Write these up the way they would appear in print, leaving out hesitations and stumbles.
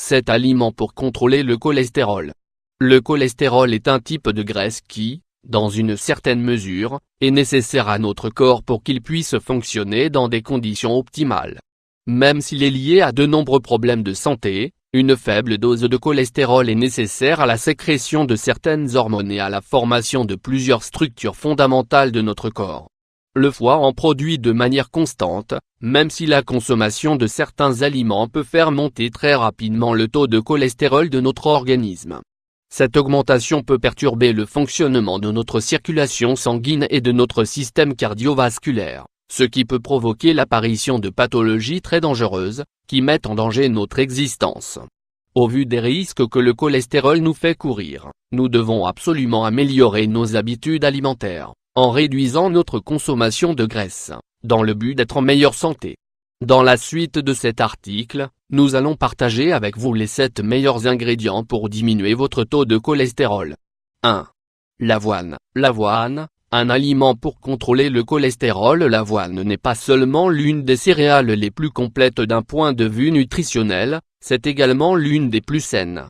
7 aliments pour contrôler le cholestérol. Le cholestérol est un type de graisse qui, dans une certaine mesure, est nécessaire à notre corps pour qu'il puisse fonctionner dans des conditions optimales. Même s'il est lié à de nombreux problèmes de santé, une faible dose de cholestérol est nécessaire à la sécrétion de certaines hormones et à la formation de plusieurs structures fondamentales de notre corps. Le foie en produit de manière constante, même si la consommation de certains aliments peut faire monter très rapidement le taux de cholestérol de notre organisme. Cette augmentation peut perturber le fonctionnement de notre circulation sanguine et de notre système cardiovasculaire, ce qui peut provoquer l'apparition de pathologies très dangereuses, qui mettent en danger notre existence. Au vu des risques que le cholestérol nous fait courir, nous devons absolument améliorer nos habitudes alimentaires, en réduisant notre consommation de graisse, dans le but d'être en meilleure santé. Dans la suite de cet article, nous allons partager avec vous les 7 meilleurs ingrédients pour diminuer votre taux de cholestérol. 1. L'avoine. L'avoine, un aliment pour contrôler le cholestérol. L'avoine n'est pas seulement l'une des céréales les plus complètes d'un point de vue nutritionnel, c'est également l'une des plus saines.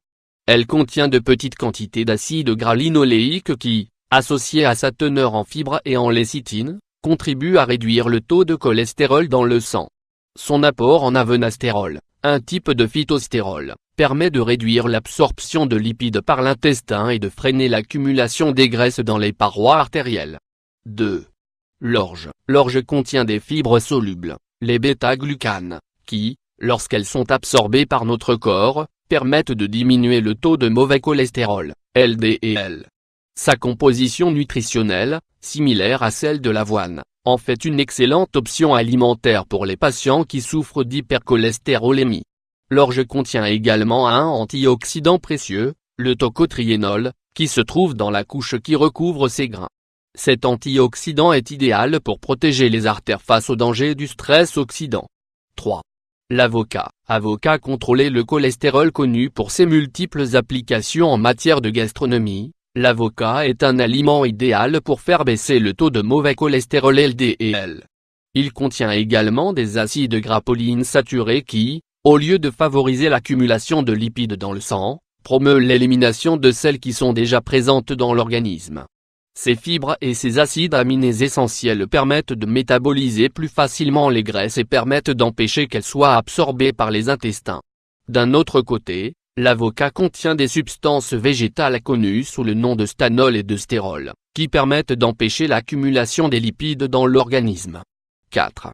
Elle contient de petites quantités d'acides gras linoléiques qui, associés à sa teneur en fibres et en lécithine, contribuent à réduire le taux de cholestérol dans le sang. Son apport en avenastérol, un type de phytostérol, permet de réduire l'absorption de lipides par l'intestin et de freiner l'accumulation des graisses dans les parois artérielles. 2. L'orge. L'orge contient des fibres solubles, les bêta-glucanes, qui, lorsqu'elles sont absorbées par notre corps, permettent de diminuer le taux de mauvais cholestérol, LDL. Sa composition nutritionnelle, similaire à celle de l'avoine, en fait une excellente option alimentaire pour les patients qui souffrent d'hypercholestérolémie. L'orge contient également un antioxydant précieux, le tocotriénol, qui se trouve dans la couche qui recouvre ces grains. Cet antioxydant est idéal pour protéger les artères face au danger du stress oxydant. 3. L'avocat. Avocat contrôler le cholestérol. Connu pour ses multiples applications en matière de gastronomie, l'avocat est un aliment idéal pour faire baisser le taux de mauvais cholestérol LDL. Il contient également des acides gras polyinsaturés qui, au lieu de favoriser l'accumulation de lipides dans le sang, promeut l'élimination de celles qui sont déjà présentes dans l'organisme. Ces fibres et ces acides aminés essentiels permettent de métaboliser plus facilement les graisses et permettent d'empêcher qu'elles soient absorbées par les intestins. D'un autre côté, l'avocat contient des substances végétales connues sous le nom de stanol et de stérol, qui permettent d'empêcher l'accumulation des lipides dans l'organisme. 4.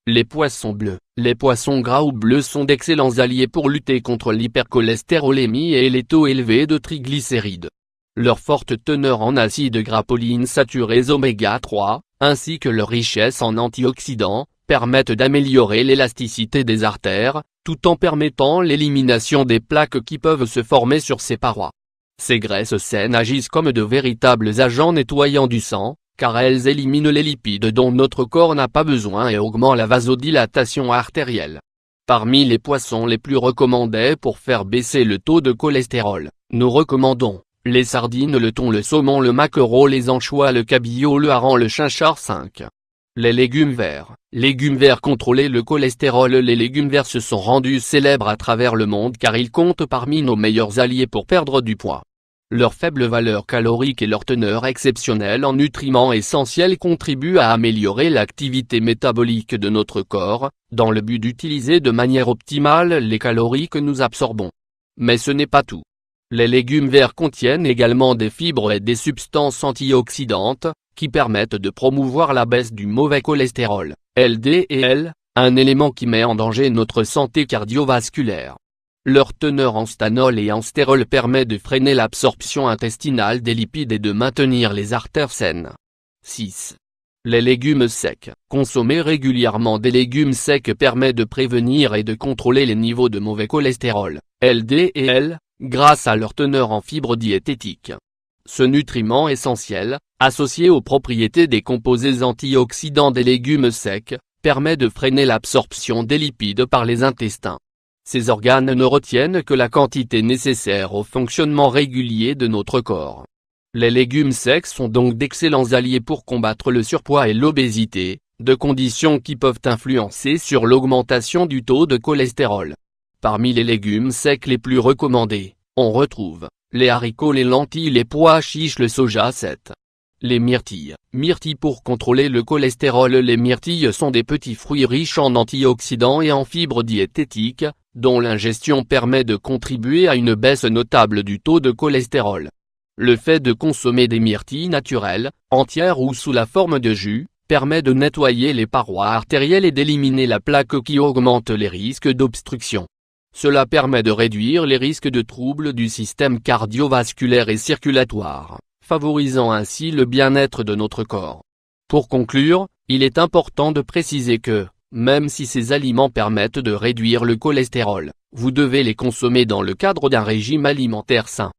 Les poissons bleus. Les poissons gras ou bleus sont d'excellents alliés pour lutter contre l'hypercholestérolémie et les taux élevés de triglycérides. Leur forte teneur en acides gras polyinsaturés oméga 3, ainsi que leur richesse en antioxydants, permettent d'améliorer l'élasticité des artères, tout en permettant l'élimination des plaques qui peuvent se former sur ces parois. Ces graisses saines agissent comme de véritables agents nettoyants du sang, car elles éliminent les lipides dont notre corps n'a pas besoin et augmentent la vasodilatation artérielle. Parmi les poissons les plus recommandés pour faire baisser le taux de cholestérol, nous recommandons les sardines, le thon, le saumon, le maquereau, les anchois, le cabillaud, le hareng, le chinchard. 5. Les légumes verts. Légumes verts contrôler le cholestérol. Les légumes verts se sont rendus célèbres à travers le monde car ils comptent parmi nos meilleurs alliés pour perdre du poids. Leur faible valeur calorique et leur teneur exceptionnelle en nutriments essentiels contribuent à améliorer l'activité métabolique de notre corps, dans le but d'utiliser de manière optimale les calories que nous absorbons. Mais ce n'est pas tout. Les légumes verts contiennent également des fibres et des substances antioxydantes, qui permettent de promouvoir la baisse du mauvais cholestérol, LDL, un élément qui met en danger notre santé cardiovasculaire. Leur teneur en stanol et en stérol permet de freiner l'absorption intestinale des lipides et de maintenir les artères saines. 6. Les légumes secs. Consommer régulièrement des légumes secs permet de prévenir et de contrôler les niveaux de mauvais cholestérol, LDL, grâce à leur teneur en fibres diététiques. Ce nutriment essentiel, associé aux propriétés des composés antioxydants des légumes secs, permet de freiner l'absorption des lipides par les intestins. Ces organes ne retiennent que la quantité nécessaire au fonctionnement régulier de notre corps. Les légumes secs sont donc d'excellents alliés pour combattre le surpoids et l'obésité, deux conditions qui peuvent influencer sur l'augmentation du taux de cholestérol. Parmi les légumes secs les plus recommandés, on retrouve les haricots, les lentilles, les pois chiches, le soja 7. Les myrtilles. Myrtilles pour contrôler le cholestérol. Les myrtilles sont des petits fruits riches en antioxydants et en fibres diététiques, dont l'ingestion permet de contribuer à une baisse notable du taux de cholestérol. Le fait de consommer des myrtilles naturelles, entières ou sous la forme de jus, permet de nettoyer les parois artérielles et d'éliminer la plaque qui augmente les risques d'obstruction. Cela permet de réduire les risques de troubles du système cardiovasculaire et circulatoire, favorisant ainsi le bien-être de notre corps. Pour conclure, il est important de préciser que, même si ces aliments permettent de réduire le cholestérol, vous devez les consommer dans le cadre d'un régime alimentaire sain.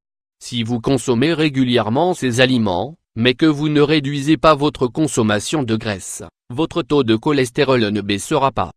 Si vous consommez régulièrement ces aliments, mais que vous ne réduisez pas votre consommation de graisse, votre taux de cholestérol ne baissera pas.